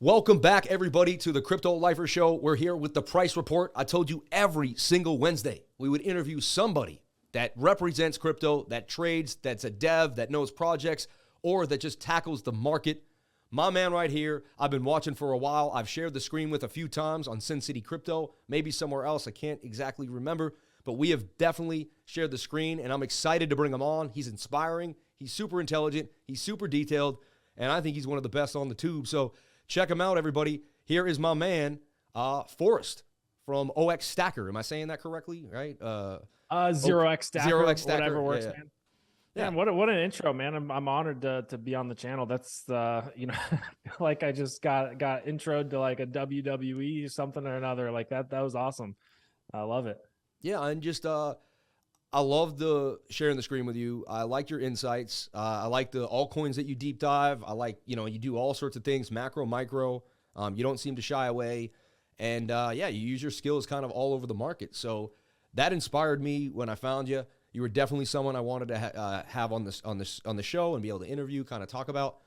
Welcome back, everybody, to the Crypto Lifer Show. We're here with the price report. I told you every single Wednesday we would interview somebody that represents crypto, that trades, that's a dev, that knows projects, or that just tackles the market. My man right here, I've been watching for a while. I've shared the screen with a few times on Sin City Crypto, maybe somewhere else. I can't exactly remember, but we have definitely shared the screen, and I'm excited to bring him on. He's inspiring. He's super intelligent. He's super detailed, and I think he's one of the best on the tube. So check him out, everybody. Here is my man, Forrest from 0xStacker. Am I saying that correctly? Right? 0xStacker. 0xStacker. Whatever works, yeah. man. Yeah, what an intro, man. I'm honored to be on the channel. That's like I just got introed to like a WWE something or another. Like that was awesome. I love it. Yeah, and just I love the sharing the screen with you. I like your insights. I like the altcoins that you deep dive. I like, you do all sorts of things, macro, micro. You don't seem to shy away. And yeah, you use your skills kind of all over the market. So that inspired me when I found you. You were definitely someone I wanted to have on the show and be able to interview, kind of talk about.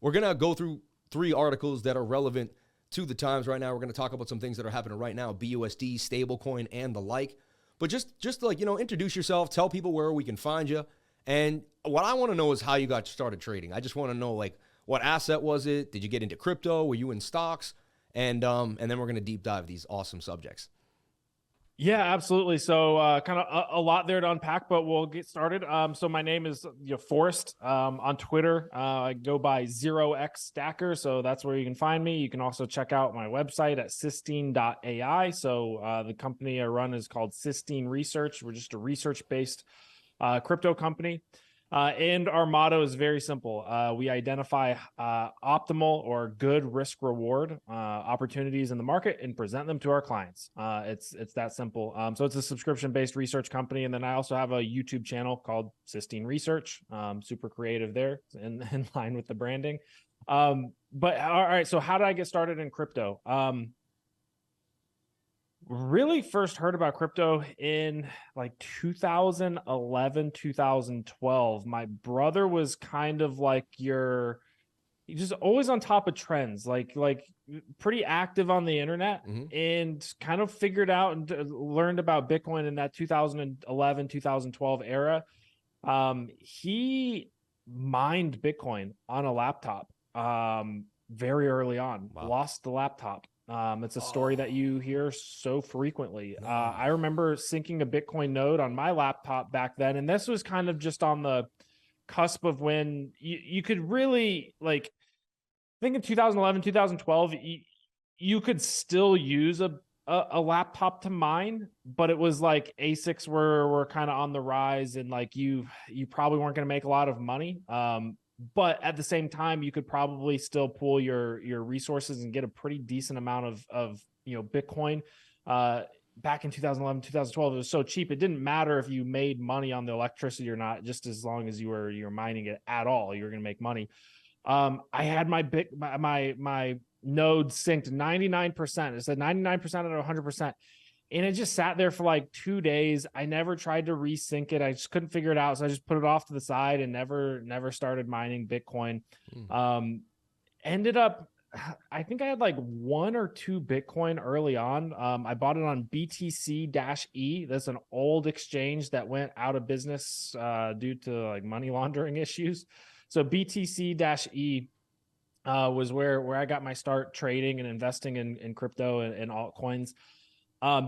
We're going to go through 3 articles that are relevant to the times right now. We're going to talk about some things that are happening right now, BUSD, stablecoin, and the like. But just like, introduce yourself, tell people where we can find you. And what I want to know is how you got started trading. I just want to know, like, what asset was it? Did you get into crypto? Were you in stocks? And then we're going to deep dive these awesome subjects. Yeah, absolutely. So kind of a lot there to unpack, but we'll get started. So my name is Forrest. On Twitter, I go by 0xStacker. So that's where you can find me. You can also check out my website at Sistine.ai. So the company I run is called Sistine Research. We're just a research-based crypto company. And our motto is very simple. We identify optimal or good risk reward opportunities in the market and present them to our clients. It's that simple. So it's a subscription-based research company. And then I also have a YouTube channel called Sistine Research. Super creative there in line with the branding. But all right, so how did I get started in crypto? Really first heard about crypto in like 2011, 2012. My brother was kind of like he's just always on top of trends, like pretty active on the internet, and kind of figured out and learned about Bitcoin in that 2011, 2012 era. He mined Bitcoin on a laptop very early on. Wow. Lost the laptop. It's a story that you hear so frequently. I remember syncing a Bitcoin node on my laptop back then, and this was kind of just on the cusp of when you could really, like, I think in 2011, 2012, you could still use a laptop to mine, but it was like ASICs were kind of on the rise, and like you probably weren't going to make a lot of money. But at the same time, you could probably still pool your resources and get a pretty decent amount of Bitcoin. Back in 2011, 2012, it was so cheap. It didn't matter if you made money on the electricity or not, just as long as you were mining it at all, you were going to make money. I had my node synced 99%. It said 99% out of 100%. And it just sat there for like 2 days. I never tried to resync it. I just couldn't figure it out. So I just put it off to the side and never started mining Bitcoin. Ended up, I think I had like 1 or 2 Bitcoin early on. I bought it on BTC-E. That's an old exchange that went out of business due to like money laundering issues. So BTC-E was where I got my start trading and investing in crypto and altcoins.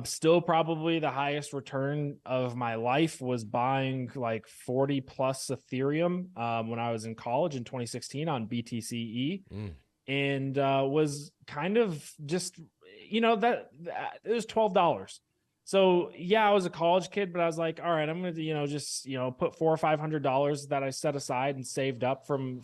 Still probably the highest return of my life was buying like 40 plus Ethereum when I was in college in 2016 on BTC-E. And was kind of just, that it was $12. So yeah, I was a college kid, but I was like, all right, I'm going to, just, put $400 or $500 that I set aside and saved up from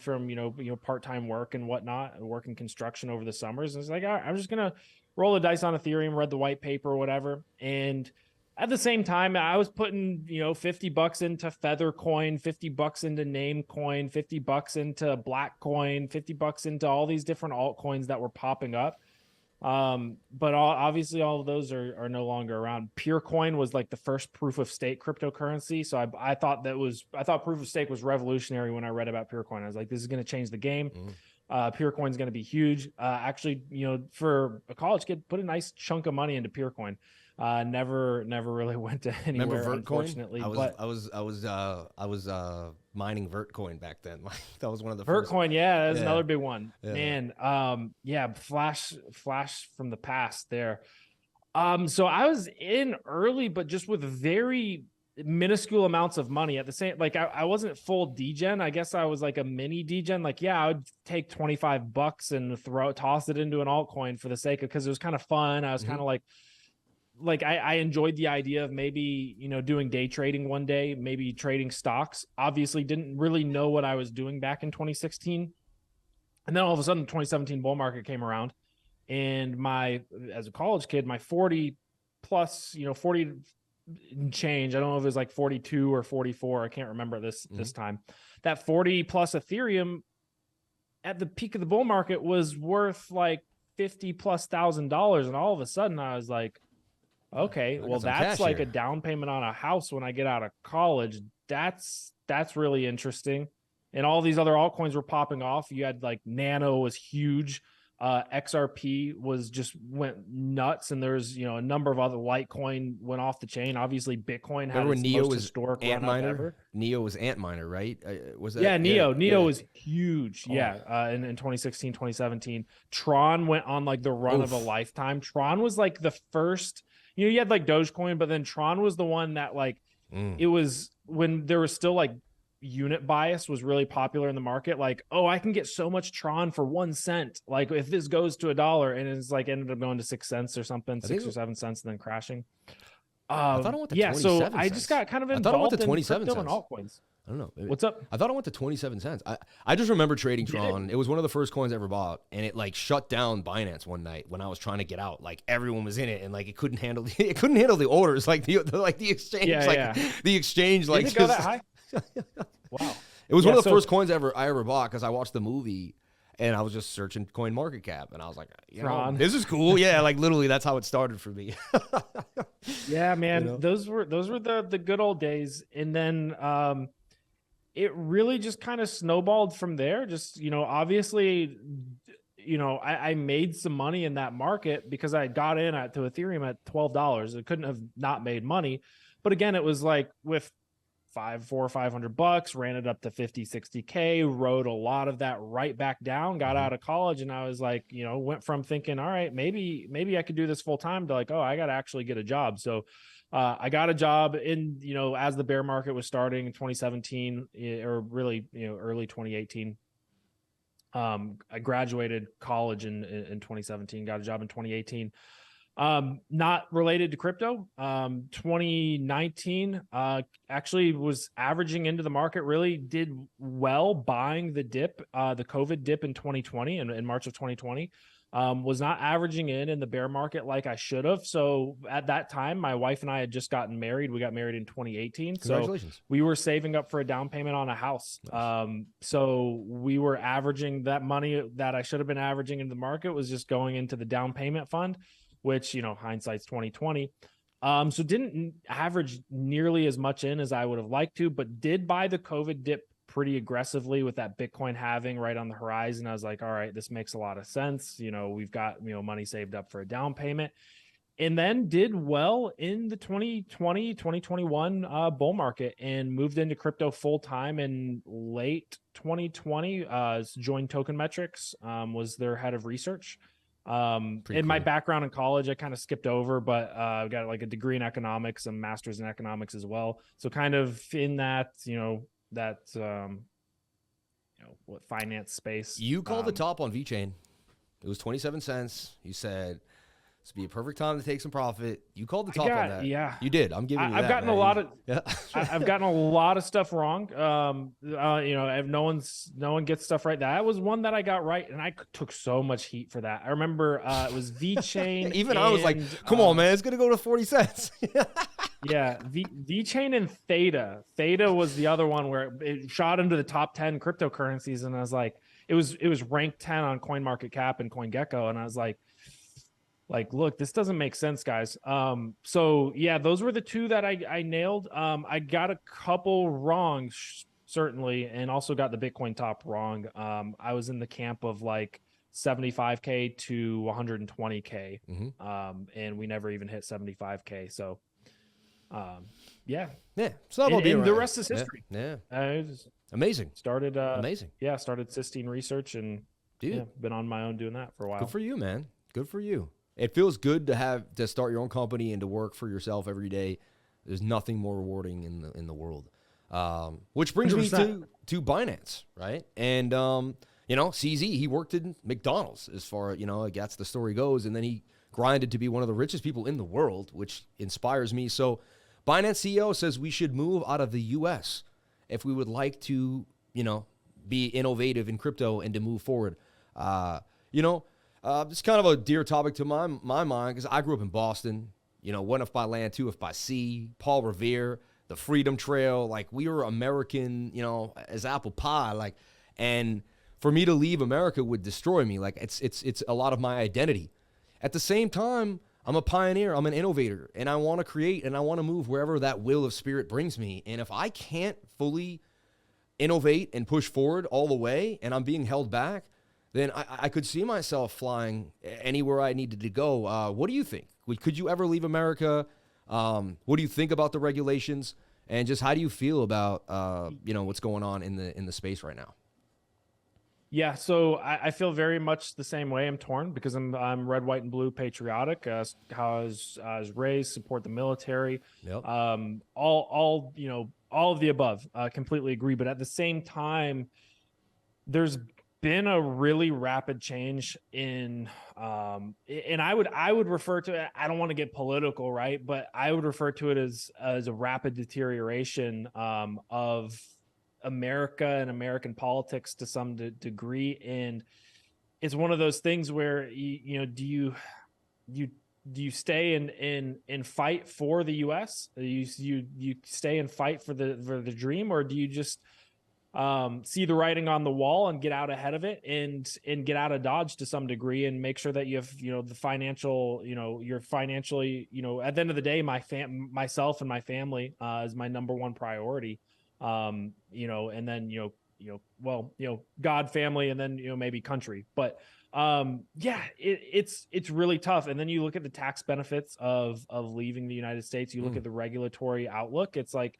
part-time work and whatnot, working construction over the summers. And it's like, all right, I'm just going to roll the dice on Ethereum, read the white paper or whatever. And at the same time, I was putting, $50 into Feather Coin, $50 into Namecoin, $50 into Black Coin, $50 into all these different altcoins that were popping up. But obviously all of those are no longer around. Purecoin was like the first proof of stake cryptocurrency. So I thought proof of stake was revolutionary when I read about Purecoin. I was like, this is going to change the game. Purecoin's going to be huge. Actually, for a college kid, put a nice chunk of money into Purecoin. Never really went to anywhere, unfortunately. I was mining Vertcoin back then. That was one of the Vertcoin, yeah, that's another big one. Yeah. Man, flash from the past there. So I was in early, but just with very minuscule amounts of money at the same, like I wasn't full degen. I guess I was like a mini degen. Like, yeah, I would take $25 and toss it into an altcoin for the sake of, because it was kind of fun. I was kind of like I enjoyed the idea of maybe, doing day trading one day, maybe trading stocks. Obviously didn't really know what I was doing back in 2016. And then all of a sudden the 2017 bull market came around, and as a college kid, my 40 plus, 40 change, I don't know if it was like 42 or 44. I can't remember this time. That 40 plus Ethereum at the peak of the bull market was worth like $50,000+. And all of a sudden I was like, okay, well, that's like a down payment on a house when I get out of college. That's really interesting. And all these other altcoins were popping off. You had like Nano was huge. XRP went nuts, and there's a number of other Litecoin went off the chain. Obviously, Bitcoin had its most historic run up ever. Neo was Antminer, right? Was that? Yeah, Neo was huge. Oh. Yeah, in 2016, 2017, Tron went on like the run of a lifetime. Tron was like the first. You had like Dogecoin, but then Tron was the one that like it was when there was still like unit bias was really popular in the market. Like, oh, I can get so much Tron for 1 cent. Like if this goes to $1, and it's like ended up going to 6 cents or something, 6 or 7 cents, and then crashing. I thought it went to 27 cents. I just got kind of involved in crypto and altcoins. I don't know. What's up? I thought it went to 27 cents. I just remember trading Tron. It was one of the first coins I ever bought, and it like shut down Binance one night when I was trying to get out. Like everyone was in it, and like it couldn't handle the orders. Like the exchange, the exchange, like did it go that high? Wow. It was one of the first coins I ever bought, because I watched the movie and I was just searching coin market cap, and I was like, this is cool. Yeah, like literally that's how it started for me. Yeah, man. Those were the good old days. And then it really just kind of snowballed from there. Just, obviously, I made some money in that market because I got in to Ethereum at $12. It couldn't have not made money. But again, it was like with $400 or $500, ran it up to 50, 60K, rode a lot of that right back down, got out of college. And I was like, went from thinking, all right, maybe I could do this full time, to like, oh, I got to actually get a job. So I got a job in, as the bear market was starting in 2017, or really, early 2018. I graduated college in 2017, got a job in 2018. Not related to crypto. 2019 actually was averaging into the market, really did well buying the dip, the COVID dip in 2020, in March of 2020. Was not averaging in the bear market like I should have. So at that time, my wife and I had just gotten married. We got married in 2018. Congratulations. So we were saving up for a down payment on a house. Nice. So we were averaging that money that I should have been averaging in the market was just going into the down payment fund, which, hindsight's 2020. So didn't average nearly as much in as I would have liked to, but did buy the COVID dip pretty aggressively with that Bitcoin halving right on the horizon. I was like, all right, this makes a lot of sense. We've got, money saved up for a down payment, and then did well in the 2020, 2021 bull market, and moved into crypto full time in late 2020. Joined Token Metrics, was their head of research. My background in college, I kind of skipped over, but I got like a degree in economics and master's in economics as well. So kind of in that, what finance space. You called the top on VeChain. It was 27 cents. You said this would be a perfect time to take some profit. You called the top on that. Yeah, you did. I'm giving you that. I've gotten a lot of. I've gotten a lot of stuff wrong. If no one gets stuff right. That was one that I got right, and I took so much heat for that. I remember it was VeChain. I was like, "Come on, man, it's gonna go to 40 cents." Yeah, VeChain and Theta. Theta was the other one where it shot into the top 10 cryptocurrencies, and I was like, it was ranked 10 on CoinMarketCap and CoinGecko, and I was like, look, this doesn't make sense, guys. So yeah, those were the two that I nailed. I got a couple wrong, certainly, and also got the Bitcoin top wrong. I was in the camp of like 75K to 120K, and we never even hit 75K. So, yeah. It's not about being the rest is history. Amazing. Started amazing. Yeah, started cysteine research, and been on my own doing that for a while. Good for you, man. Good for you. It feels good to start your own company and to work for yourself every day. There's nothing more rewarding in the world. Which brings 100%. me to Binance, right? And CZ, he worked in McDonald's as far I guess the story goes, and then he grinded to be one of the richest people in the world, which inspires me. So Binance CEO says we should move out of the US if we would like to, be innovative in crypto and to move forward. It's kind of a dear topic to my mind because I grew up in Boston, 1F by land, 2F by sea, Paul Revere, the Freedom Trail. Like, we were American, as apple pie. Like, and for me to leave America would destroy me. Like, it's a lot of my identity. At the same time, I'm a pioneer, I'm an innovator, and I want to create and I want to move wherever that will of spirit brings me. And if I can't fully innovate and push forward all the way and I'm being held back, then I could see myself flying anywhere I needed to go. What do you think? Could you ever leave America? What do you think about the regulations? And just how do you feel about what's going on in the space right now? Yeah, so I feel very much the same way. I'm torn because I'm red, white, and blue patriotic. How I was raised, support the military. Yep. All of the above. Completely agree. But at the same time, there's been a really rapid change in, and I would refer to it. I don't want to get political, right? But I would refer to it as a rapid deterioration of America and American politics to some degree. And it's one of those things where do you stay and fight for the US? You stay and fight for the dream, or do you just see the writing on the wall and get out ahead of it and get out of Dodge to some degree and make sure that you have, the financial, you're financially, at the end of the day, myself and my family is my number one priority. And then, God, family, and then, maybe country. But it's really tough. And then you look at the tax benefits of leaving the United States. You look at the regulatory outlook. It's like,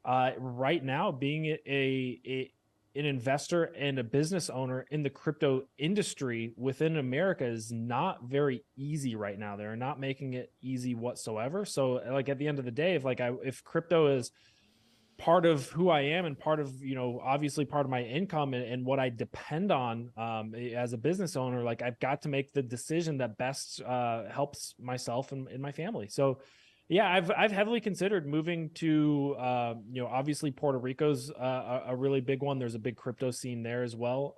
right now, being an investor and a business owner in the crypto industry within America is not very easy right now. They're not making it easy whatsoever. So, like, at the end of the day, if crypto is part of who I am and part of, obviously part of my income and what I depend on as a business owner, like, I've got to make the decision that best helps myself and my family. So, yeah, I've heavily considered moving to, obviously Puerto Rico's a really big one. There's a big crypto scene there as well.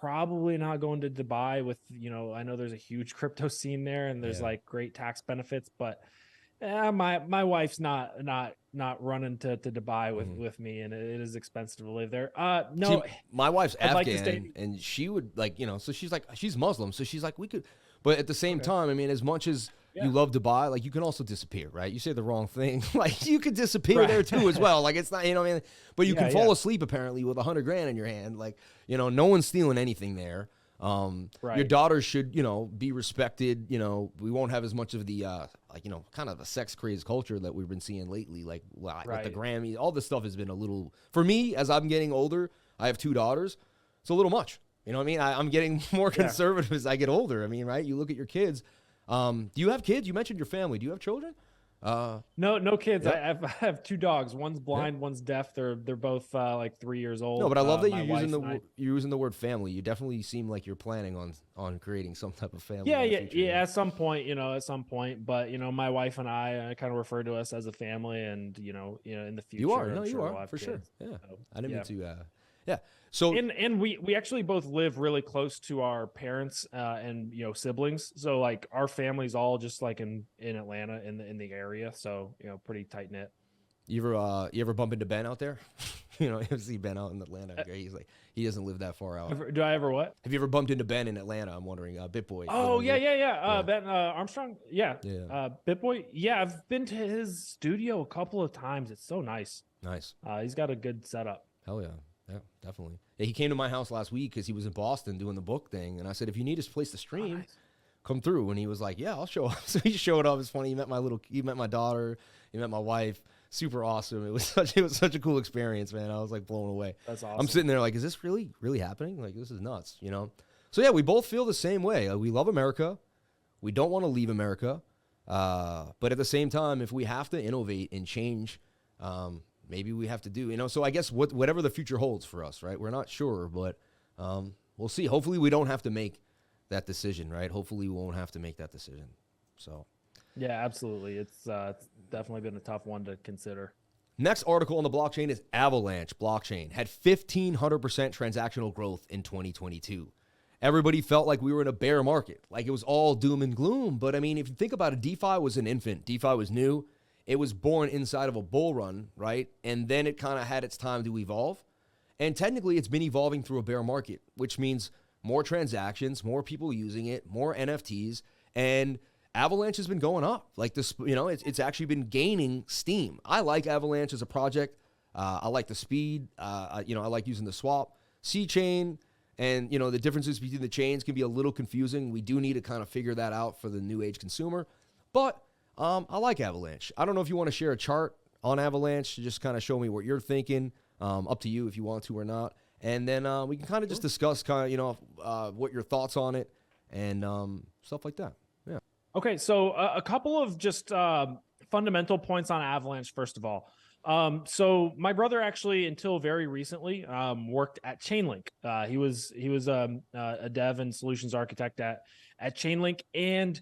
Probably not going to Dubai with, I know there's a huge crypto scene there and there's like great tax benefits, but my wife's not running to Dubai with me, and it is expensive to live there. No, see, my wife's Afghan, and she would so she's Muslim, so she's like, we could, but at the same time, I mean, as much as you love Dubai, like, you can also disappear, right? You say the wrong thing, like, you could disappear there too as well. Like, it's not, but you can fall asleep apparently with $100,000 in your hand. Like, no one's stealing anything there. Your daughters should, be respected. We won't have as much of the, kind of a sex crazed culture that we've been seeing lately. Like, with the Grammys, all this stuff has been a little, for me, as I'm getting older, I have 2 daughters. It's a little much. You know what I mean? I'm getting more conservative as I get older. I mean, right? You look at your kids. Do you have kids? You mentioned your family. Do you have children? No kids. I have 2 dogs. One's blind, one's deaf. They're both like 3 years old. No, but I love that you're using the word family. You definitely seem like you're planning on creating some type of family. Yeah. At some point, But my wife and I kind of refer to us as a family, and in the future, you are for sure. Yeah, so, I didn't mean to. Yeah. So and we actually both live really close to our parents and siblings. So, like, our family's all just like in Atlanta in the area. So pretty tight knit. You ever bump into Ben out there? You see Ben out in Atlanta. He's like, he doesn't live that far out. Do I ever what? Have you ever bumped into Ben in Atlanta? I'm wondering. BitBoy. Oh yeah. Ben Armstrong. Yeah. BitBoy. Yeah, I've been to his studio a couple of times. It's so nice. Nice. He's got a good setup. Hell yeah. Yeah, definitely. Yeah, he came to my house last week because he was in Boston doing the book thing. And I said, if you need a place to stream, nice. come through. And he was like, yeah, I'll show up. So he showed up. It's funny. He met my daughter. He met my wife. Super awesome. It was such a cool experience, man. I was like blown away. That's awesome. I'm sitting there like, is this really happening? Like, this is nuts, you know? So yeah, we both feel the same way. We love America. We don't want to leave America. But at the same time, if we have to innovate and change, maybe we have to do, you know, so I guess whatever the future holds for us, right? We're not sure, but we'll see. Hopefully we don't have to make that decision, right? Hopefully we won't have to make that decision. So yeah, absolutely. It's definitely been a tough one to consider. Next article on the blockchain is Avalanche Blockchain had 1,500% transactional growth in 2022. Everybody felt like we were in a bear market, like it was all doom and gloom. But I mean, if you think about it, DeFi was an infant. DeFi was new. It was born inside of a bull run, right? And then it kind of had its time to evolve. And technically, it's been evolving through a bear market, which means more transactions, more people using it, more NFTs, and Avalanche has been going up. Like this, you know, it's actually been gaining steam. I like Avalanche as a project. I like the speed. I like using the swap C chain. And, you know, the differences between the chains can be a little confusing. We do need to kind of figure that out for the new age consumer. But I like Avalanche. I don't know if you want to share a chart on Avalanche to just kind of show me what you're thinking. Up to you if you want to or not. And then we can kind of just discuss kind of, you know, what your thoughts on it and stuff like that. Yeah. Okay, so a couple of just fundamental points on Avalanche, first of all. So my brother actually, until very recently, worked at Chainlink. He was a dev and solutions architect at Chainlink, and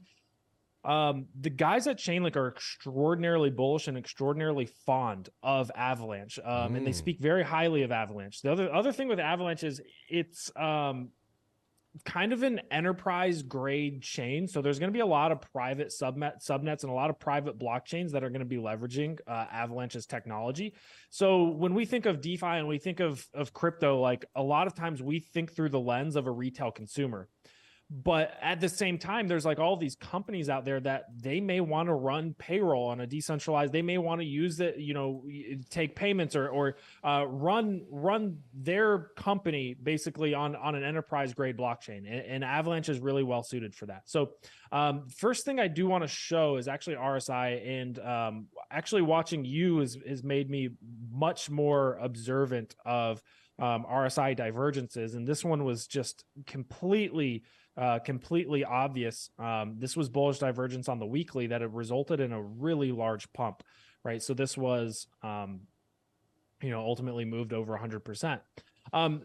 the guys at Chainlink are extraordinarily bullish and extraordinarily fond of Avalanche, and they speak very highly of Avalanche. The other thing with Avalanche is it's kind of an enterprise grade chain. So there's going to be a lot of private subnets and a lot of private blockchains that are going to be leveraging Avalanche's technology. So when we think of DeFi and we think of crypto, like a lot of times we think through the lens of a retail consumer. But at the same time, there's like all these companies out there that they may want to run payroll on a decentralized. They may want to use it, you know, take payments or run their company basically on an enterprise grade blockchain. And Avalanche is really well suited for that. So first thing I do want to show is actually RSI, and actually watching you has made me much more observant of RSI divergences. And this one was just completely obvious. This was bullish divergence on the weekly that it resulted in a really large pump, right? So this was, ultimately moved over 100%.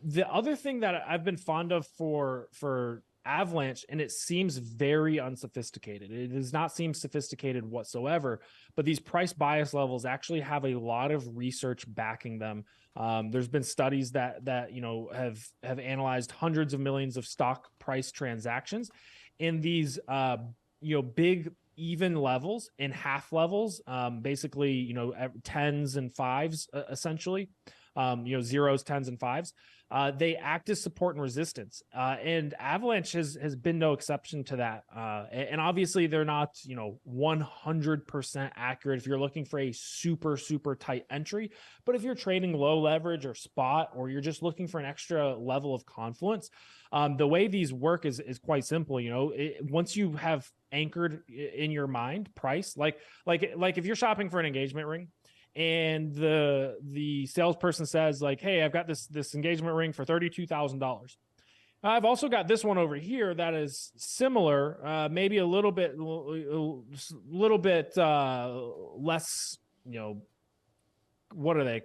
The other thing that I've been fond of for Avalanche, and it seems very unsophisticated. It does not seem sophisticated whatsoever, but these price bias levels actually have a lot of research backing them. There's been studies that have analyzed hundreds of millions of stock price transactions in these big even levels and half levels, basically tens and fives essentially. Zeros, tens, and fives. They act as support and resistance. And Avalanche has been no exception to that. And obviously they're not, 100% accurate if you're looking for a super, super tight entry. But if you're trading low leverage or spot, or you're just looking for an extra level of confluence, the way these work is quite simple. Once you have anchored in your mind price, like if you're shopping for an engagement ring, and the salesperson says like, hey, I've got this engagement ring for $32,000. I've also got this one over here that is similar, maybe a little bit less, what are they?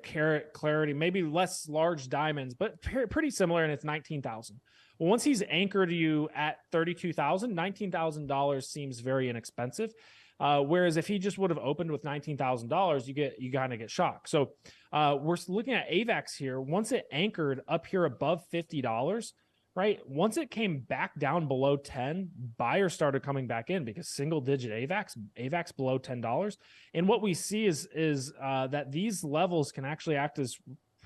Clarity, maybe less large diamonds, but pretty similar, and it's $19,000. Well, once he's anchored you at $32,000, $19,000 seems very inexpensive. Whereas if he just would have opened with $19,000, you kind of get shocked. So we're looking at AVAX here. Once it anchored up here above $50, right? Once it came back down below 10, buyers started coming back in because single digit AVAX below $10. And what we see is that these levels can actually act as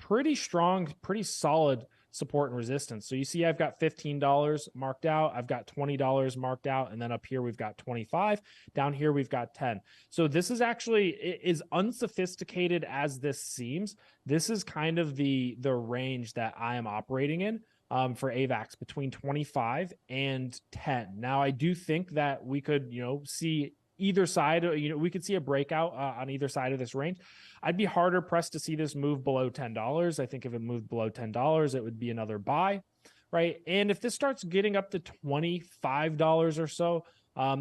pretty strong, pretty solid support and resistance. So you see I've got $15 marked out, I've got $20 marked out, and then up here we've got 25, down here we've got 10. So this is actually, as unsophisticated as this seems, this is kind of the range that I am operating in for AVAX, between 25 and 10. Now I do think that we could, see either side, we could see a breakout on either side of this range. I'd be harder pressed to see this move below $10. I think if it moved below $10, it would be another buy, right? And if this starts getting up to $25 or so,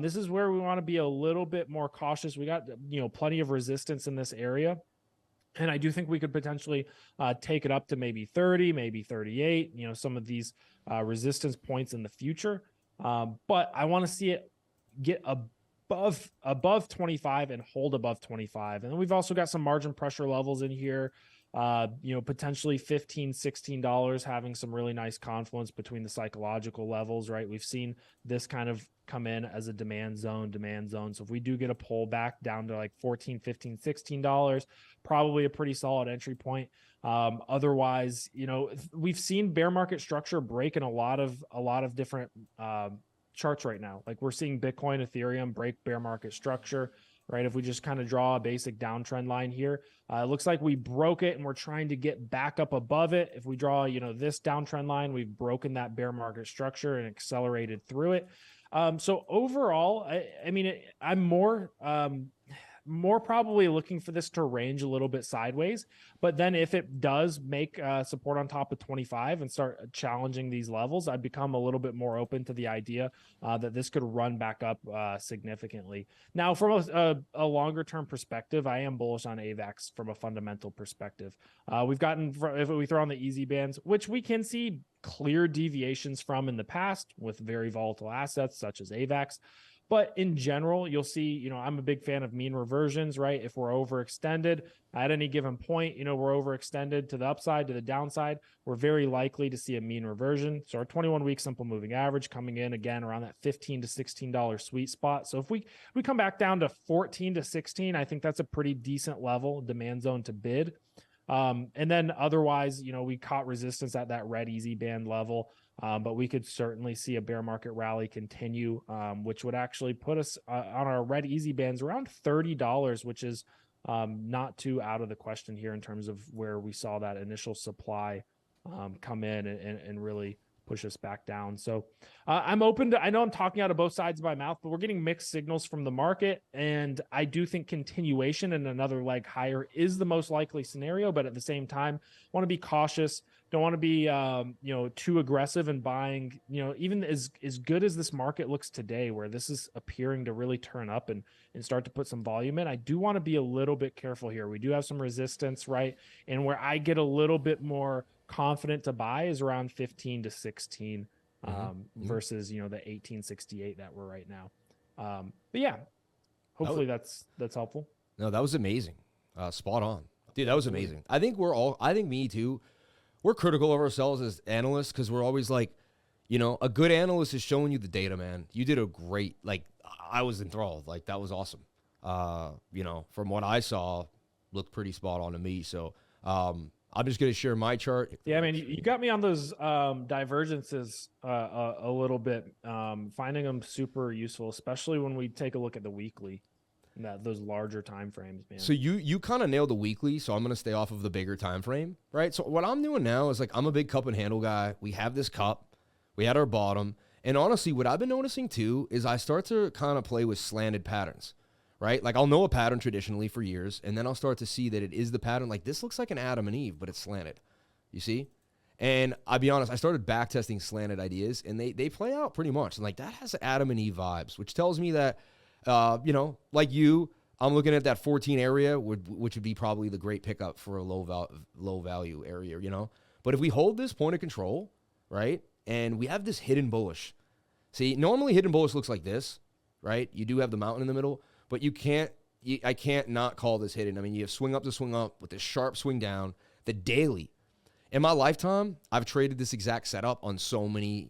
this is where we want to be a little bit more cautious. We got, plenty of resistance in this area. And I do think we could potentially take it up to maybe 30, maybe 38, some of these resistance points in the future. But I want to see it get above 25 and hold above 25. And then we've also got some margin pressure levels in here, potentially $15, $16, having some really nice confluence between the psychological levels, right? We've seen this kind of come in as a demand zone. So if we do get a pullback down to like $14, $15, $16, probably a pretty solid entry point. Otherwise, we've seen bear market structure break in a lot of different charts right now. Like we're seeing Bitcoin, Ethereum break bear market structure, right? If we just kind of draw a basic downtrend line here, it looks like we broke it and we're trying to get back up above it. If we draw, this downtrend line, we've broken that bear market structure and accelerated through it. So overall, I'm more probably looking for this to range a little bit sideways. But then if it does make support on top of 25 and start challenging these levels, I'd become a little bit more open to the idea that this could run back up significantly. Now, from a longer term perspective, I am bullish on AVAX from a fundamental perspective. We've gotten, if we throw on the easy bands, which we can see clear deviations from in the past with very volatile assets such as AVAX. But in general, you'll see, I'm a big fan of mean reversions, right? If we're overextended at any given point, we're overextended to the upside, to the downside, we're very likely to see a mean reversion. So our 21-week simple moving average coming in again around that $15 to $16 sweet spot. So if we come back down to 14 to 16, I think that's a pretty decent level, demand zone to bid. And then otherwise, we caught resistance at that red easy band level. But we could certainly see a bear market rally continue, which would actually put us on our red easy bands around $30, which is not too out of the question here in terms of where we saw that initial supply come in and really push us back down. So I'm open to, I know I'm talking out of both sides of my mouth, but we're getting mixed signals from the market. And I do think continuation and another leg higher is the most likely scenario. But at the same time, want to be cautious. Don't want to be, too aggressive in buying, even as good as this market looks today, where this is appearing to really turn up and start to put some volume in. I do want to be a little bit careful here. We do have some resistance, right? And where I get a little bit more confident to buy is around 15 to 16 versus, the 1868 that we're right now. But yeah, hopefully that's helpful. No, that was amazing. Spot on. Dude, that was amazing. I think me too. We're critical of ourselves as analysts because we're always like, a good analyst is showing you the data, man. You did a great, I was enthralled. Like, that was awesome. From what I saw, looked pretty spot on to me. So I'm just going to share my chart. Yeah, man, you got me on those divergences a little bit, finding them super useful, especially when we take a look at the weekly. Those larger time frames, man. So you kind of nailed the weekly, so I'm going to stay off of the bigger time frame, right? So what I'm doing now is I'm a big cup and handle guy. We have this cup. We had our bottom. And honestly, what I've been noticing too is I start to kind of play with slanted patterns, right? Like I'll know a pattern traditionally for years, and then I'll start to see that it is the pattern. Like this looks like an Adam and Eve, but it's slanted. You see? And I'll be honest, I started back testing slanted ideas, and they play out pretty much. And that has Adam and Eve vibes, which tells me that like you, I'm looking at that 14 area, which would be probably the great pickup for a low value area, But if we hold this point of control, right, and we have this hidden bullish. See, normally hidden bullish looks like this, right? You do have the mountain in the middle, but I can't not call this hidden. I mean, you have swing up to swing up with this sharp swing down, the daily. In my lifetime, I've traded this exact setup on so many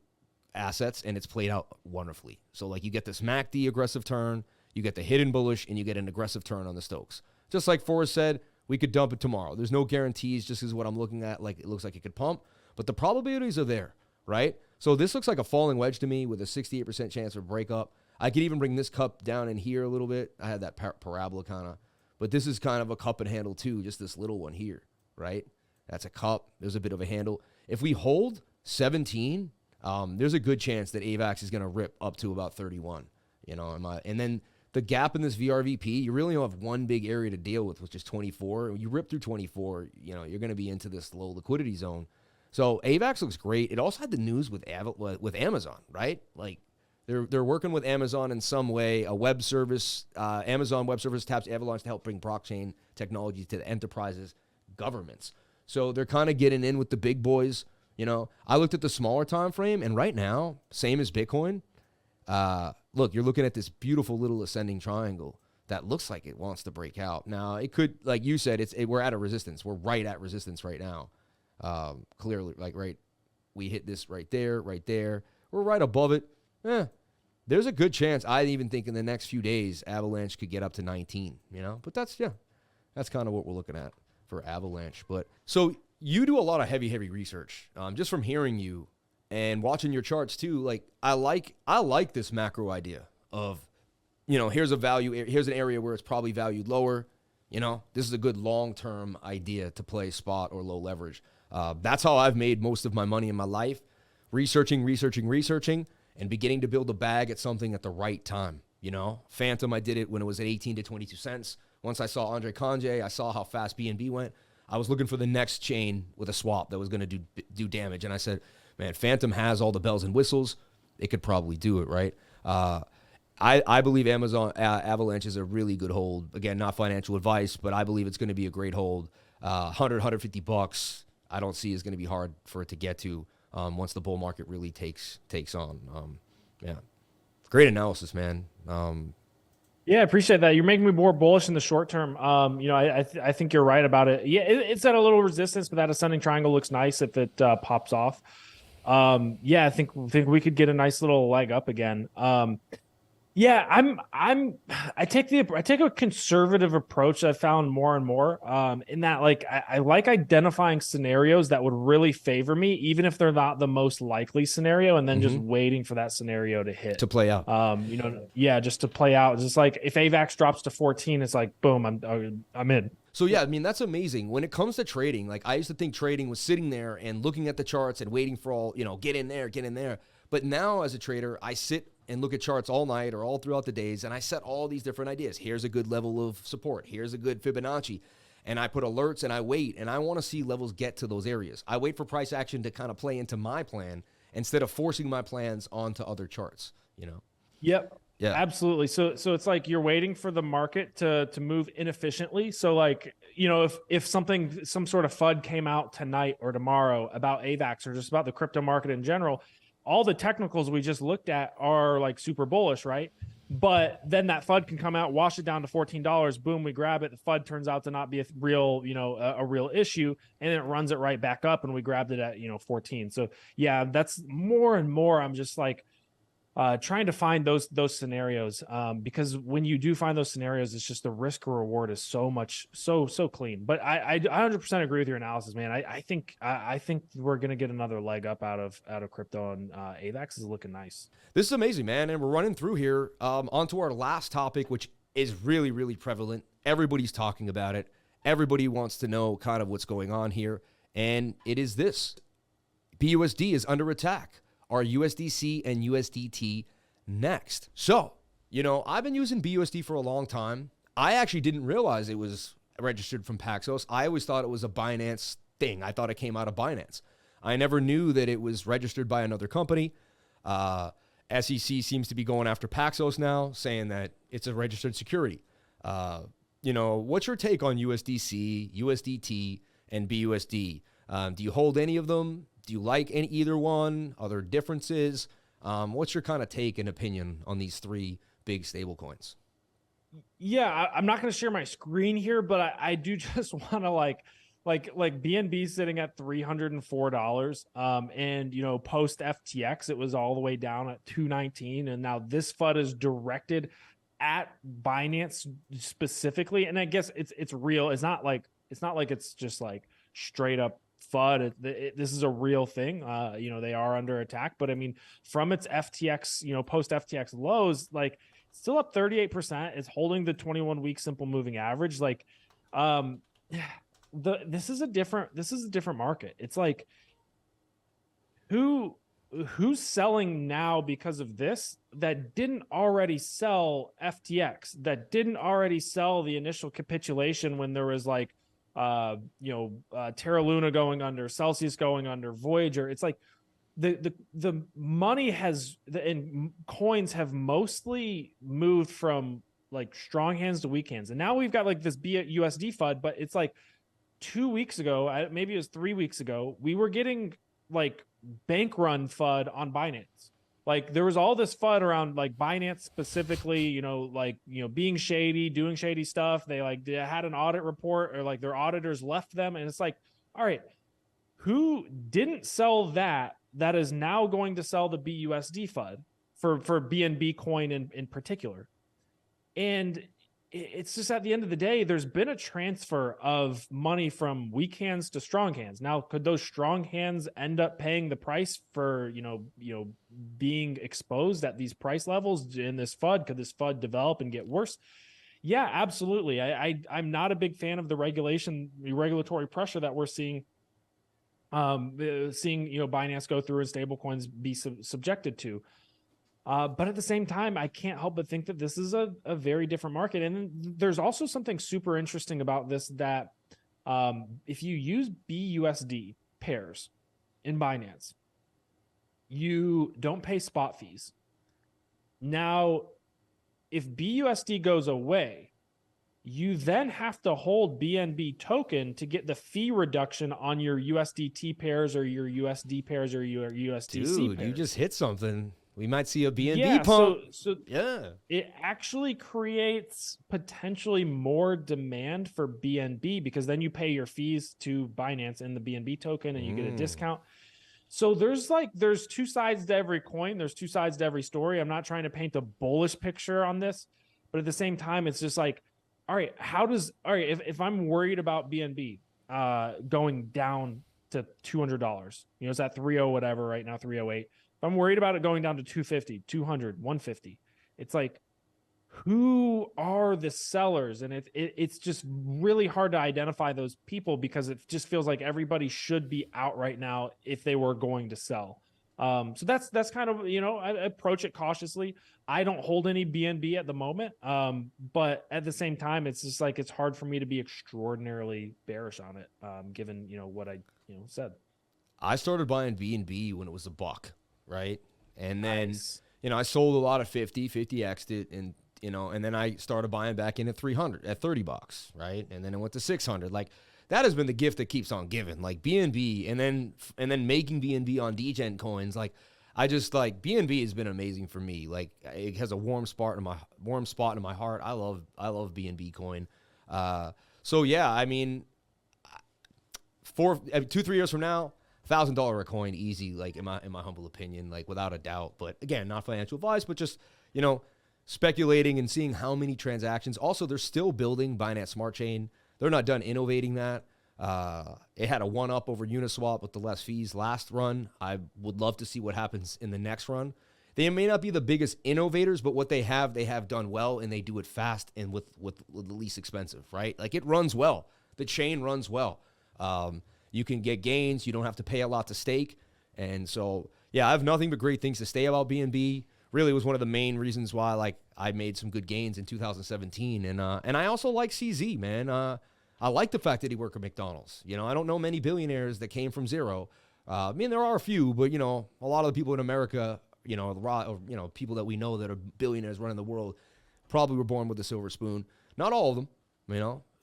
assets, and it's played out wonderfully. So you get this MACD aggressive turn, you get the hidden bullish, and you get an aggressive turn on the Stokes. Just like Forrest said, we could dump it tomorrow. There's no guarantees, just as what I'm looking at, it looks like it could pump. but the probabilities are there, right? So this looks like a falling wedge to me with a 68% chance of breakup. I could even bring this cup down in here a little bit. I had that parabola kind of, but this is kind of a cup and handle too, just this little one here, right? That's a cup. There's a bit of a handle. If we hold 17, there's a good chance that AVAX is going to rip up to about 31, you know, and then the gap in this VRVP, you really only have one big area to deal with, which is 24. When you rip through 24, you know, you're going to be into this low liquidity zone. So AVAX looks great. It also had the news with Amazon, right? Like they're working with Amazon in some way, a web service, Amazon Web Service taps Avalanche to help bring blockchain technology to the enterprises, governments. So they're kind of getting in with the big boys. You know, I looked at the smaller time frame, and right now, same as Bitcoin. Look, you're looking at this beautiful little ascending triangle that looks like it wants to break out. Now, it could, like you said, we're at a resistance. We're right at resistance right now. Clearly, like we hit this right there. We're right above it. There's a good chance. I even think in the next few days, Avalanche could get up to 19. You know, but that's kind of what we're looking at for Avalanche. But so you do a lot of heavy research. Just from hearing you and watching your charts too, like I like this macro idea of, you know, here's an area where it's probably valued lower. You know, this is a good long-term idea to play spot or low leverage. That's how I've made most of my money in my life, researching, and beginning to build a bag at something at the right time. You know, Phantom, I did it when it was at 18 to 22 cents. Once I saw Andre Conje, I saw how fast BNB went. I was looking for the next chain with a swap that was going to do damage. And I said, man, Phantom has all the bells and whistles. It could probably do it, right? I believe Avalanche is a really good hold. Again, not financial advice, but I believe it's going to be a great hold. $150, I don't see is going to be hard for it to get to once the bull market really takes on. Yeah, great analysis, man. Yeah, I appreciate that. You're making me more bullish in the short term. You know, I think you're right about it. Yeah, it's at a little resistance, but that ascending triangle looks nice if it pops off. Yeah, I think we could get a nice little leg up again. Yeah, I take a conservative approach. I found more and more in that, like, I like identifying scenarios that would really favor me, even if they're not the most likely scenario, and then just waiting for that scenario to hit, to play out. You know, yeah, just to play out. Just like if AVAX drops to 14, it's like boom, I'm in. So yeah, I mean, that's amazing. When it comes to trading, like I used to think trading was sitting there and looking at the charts and waiting for all, you know, get in there. But now as a trader, I sit and look at charts all night or all throughout the days, and I set all these different ideas. Here's a good level of support. Here's a good Fibonacci. And I put alerts and I wait, and I want to see levels get to those areas. I wait for price action to kind of play into my plan instead of forcing my plans onto other charts, you know? Yep. Yeah, absolutely. So it's like you're waiting for the market to move inefficiently. So like, you know, if some sort of FUD came out tonight or tomorrow about AVAX or just about the crypto market in general, all the technicals we just looked at are like super bullish, right? But then that FUD can come out, wash it down to $14. Boom, we grab it. The FUD turns out to not be a real, you know, a real issue, and then it runs it right back up, and we grabbed it at, you know, 14. So yeah, that's more and more. I'm just like trying to find those scenarios because when you do find those scenarios, it's just the risk reward is so clean. But I 100% agree with your analysis, man. I think we're gonna get another leg up out of crypto, and AVAX is looking nice. This is amazing, man. And we're running through here onto our last topic, which is really, really prevalent. Everybody's talking about it. Everybody wants to know kind of what's going on here, and it is this: BUSD is under attack. Are USDC and USDT next? So, you know, I've been using BUSD for a long time. I actually didn't realize it was registered from Paxos. I always thought it was a Binance thing. I thought it came out of Binance. I never knew that it was registered by another company. SEC seems to be going after Paxos now, saying that it's a registered security. You know, what's your take on USDC, USDT, and BUSD? Do you hold any of them? Do you like either one? Are there differences? What's your kind of take and opinion on these three big stable coins? Yeah, I'm not going to share my screen here, but I do just want to like BNB sitting at $304. And, you know, post FTX, it was all the way down at 219. And now this FUD is directed at Binance specifically. And I guess it's real. It's not like it's just like straight up FUD. This is a real thing. They are under attack, but I mean, from its FTX, post FTX lows, like still up 38%. It's holding the 21-week simple moving average. Like, this is a different market. It's like, who's selling now because of this that didn't already sell FTX, that didn't already sell the initial capitulation when there was like, Terra Luna going under, Celsius going under, Voyager. It's like the money and coins have mostly moved from like strong hands to weak hands. And now we've got like this USD FUD, but it's like 2 weeks ago, maybe it was 3 weeks ago, we were getting like bank run FUD on Binance. Like there was all this FUD around like Binance specifically, being shady, doing shady stuff. They had an audit report, or like their auditors left them. And it's like, all right, who didn't sell that is now going to sell the BUSD FUD for BNB coin in particular? And it's just, at the end of the day, there's been a transfer of money from weak hands to strong hands. Now, could those strong hands end up paying the price for, being exposed at these price levels in this FUD? Could this FUD develop and get worse? Yeah, absolutely. I'm not a big fan of the regulatory pressure that we're seeing, Binance go through and stablecoins be subjected to. But at the same time, I can't help but think that this is a very different market. And there's also something super interesting about this, that if you use BUSD pairs in Binance, you don't pay spot fees. Now, if BUSD goes away, you then have to hold BNB token to get the fee reduction on your USDT pairs or your USD pairs or your USDC Dude, pairs. You just hit something. We might see a BNB pump. So it actually creates potentially more demand for BNB, because then you pay your fees to Binance in the BNB token and you get a discount. So there's two sides to every coin. There's two sides to every story. I'm not trying to paint a bullish picture on this, but at the same time, it's just like, all right, if I'm worried about BNB going down to $200, it's at 3.0 whatever right now, 3.08. If I'm worried about it going down to 250, 200, 150, it's like, who are the sellers? And it's just really hard to identify those people, because it just feels like everybody should be out right now if they were going to sell. So that's kind of, I approach it cautiously. I don't hold any BNB at the moment. But at the same time, it's just like, it's hard for me to be extraordinarily bearish on it, given, what I, said. I started buying BNB when it was $1, right? And then, I sold a lot of 50x'd it, and, and then I started buying back in at 300, at $30, right? And then it went to 600. Like, that has been the gift that keeps on giving. Like BNB, and then making BNB on degen coins. Like, I just like BNB has been amazing for me. Like, it has a warm spot in my heart. I love BNB coin. So yeah, I mean, 2-3 years from now, $1,000 a coin, easy. Like in my humble opinion, like without a doubt. But again, not financial advice, but just speculating and seeing how many transactions. Also, they're still building Binance Smart Chain. They're not done innovating that. It had a one-up over Uniswap with the less fees last run. I would love to see what happens in the next run. They may not be the biggest innovators, but what they have done well, and they do it fast and with the least expensive, right? Like, it runs well. The chain runs well. You can get gains. You don't have to pay a lot to stake. And so, yeah, I have nothing but great things to say about BNB. Really was one of the main reasons why, I made some good gains in 2017. And I also like CZ, man. I like the fact that he worked at McDonald's. I don't know many billionaires that came from zero. I mean, there are a few, but, a lot of the people in America, people that we know that are billionaires running the world probably were born with a silver spoon. Not all of them,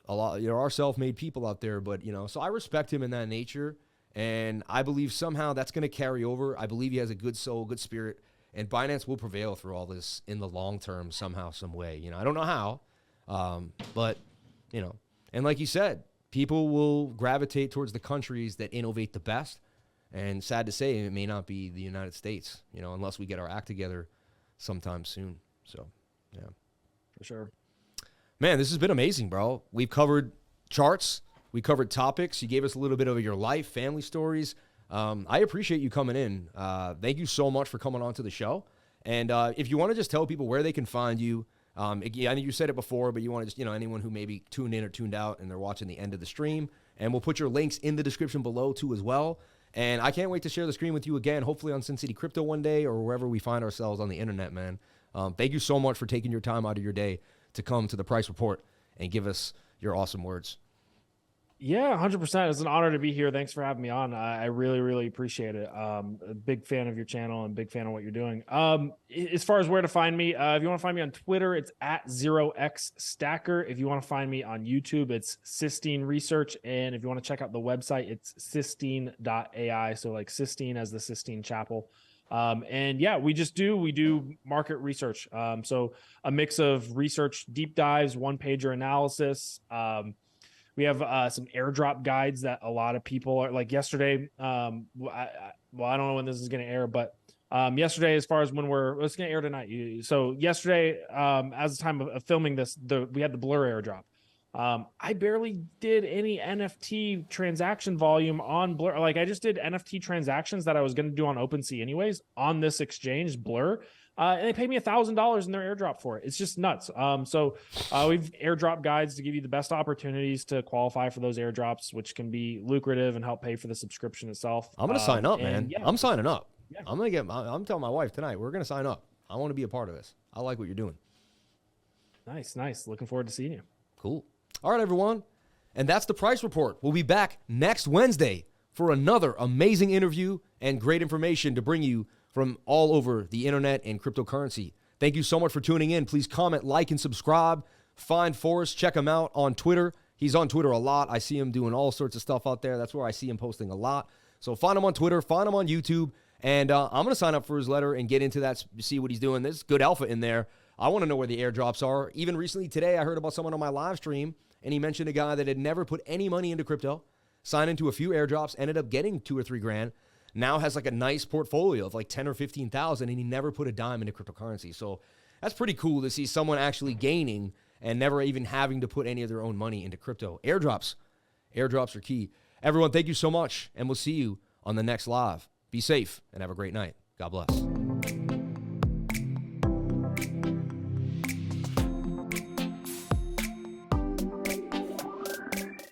a lot. There are self-made people out there, but, so I respect him in that nature. And I believe somehow that's going to carry over. I believe he has a good soul, good spirit. And Binance will prevail through all this in the long term somehow, some way. I don't know how, but, and like you said, people will gravitate towards the countries that innovate the best. And sad to say, it may not be the United States, unless we get our act together sometime soon. So, yeah. For sure. Man, this has been amazing, bro. We've covered charts. We covered topics. You gave us a little bit of your life, family stories. I appreciate you coming in. Thank you so much for coming on to the show. And if you want to just tell people where they can find you, I know you said it before, but you want to just, anyone who maybe tuned in or tuned out and they're watching the end of the stream, and we'll put your links in the description below too as well. And I can't wait to share the screen with you again, hopefully on Sin City Crypto one day or wherever we find ourselves on the internet, man. Thank you so much for taking your time out of your day to come to the Price Report and give us your awesome words. Yeah, 100%. It's an honor to be here. Thanks for having me on. I really, really appreciate it. A big fan of your channel and big fan of what you're doing. As far as where to find me, if you want to find me on Twitter, it's at 0xStacker. If you want to find me on YouTube, it's Sistine Research. And if you want to check out the website, it's sistine.ai. So like Sistine as the Sistine Chapel. And yeah, we do market research. So a mix of research deep dives, one-pager analysis. We have some airdrop guides that a lot of people are like yesterday. I don't know when this is going to air, but yesterday, as far as when it's going to air tonight. So yesterday, as the time of filming this, we had the Blur airdrop. I barely did any NFT transaction volume on Blur. Like I just did NFT transactions that I was going to do on OpenSea anyways on this exchange, Blur. And they paid me $1,000 in their airdrop for it. It's just nuts. So we've airdrop guides to give you the best opportunities to qualify for those airdrops, which can be lucrative and help pay for the subscription itself. I'm going to sign up, man. Yeah. I'm signing up. Yeah. I'm telling my wife tonight, we're going to sign up. I want to be a part of this. I like what you're doing. Nice. Looking forward to seeing you. Cool. All right, everyone. And that's the Price Report. We'll be back next Wednesday for another amazing interview and great information to bring you from all over the internet and cryptocurrency. Thank you so much for tuning in. Please comment, like, and subscribe. Find Forrest. Check him out on Twitter. He's on Twitter a lot. I see him doing all sorts of stuff out there. That's where I see him posting a lot. So find him on Twitter. Find him on YouTube. And I'm going to sign up for his letter and get into that, see what he's doing. There's good alpha in there. I want to know where the airdrops are. Even recently today, I heard about someone on my live stream, and he mentioned a guy that had never put any money into crypto, signed into a few airdrops, ended up getting $2,000 or $3,000. Now has like a nice portfolio of like 10 or 15,000, and he never put a dime into cryptocurrency. So that's pretty cool to see someone actually gaining and never even having to put any of their own money into crypto. Airdrops are key. Everyone, thank you so much, and we'll see you on the next live. Be safe and have a great night. God bless.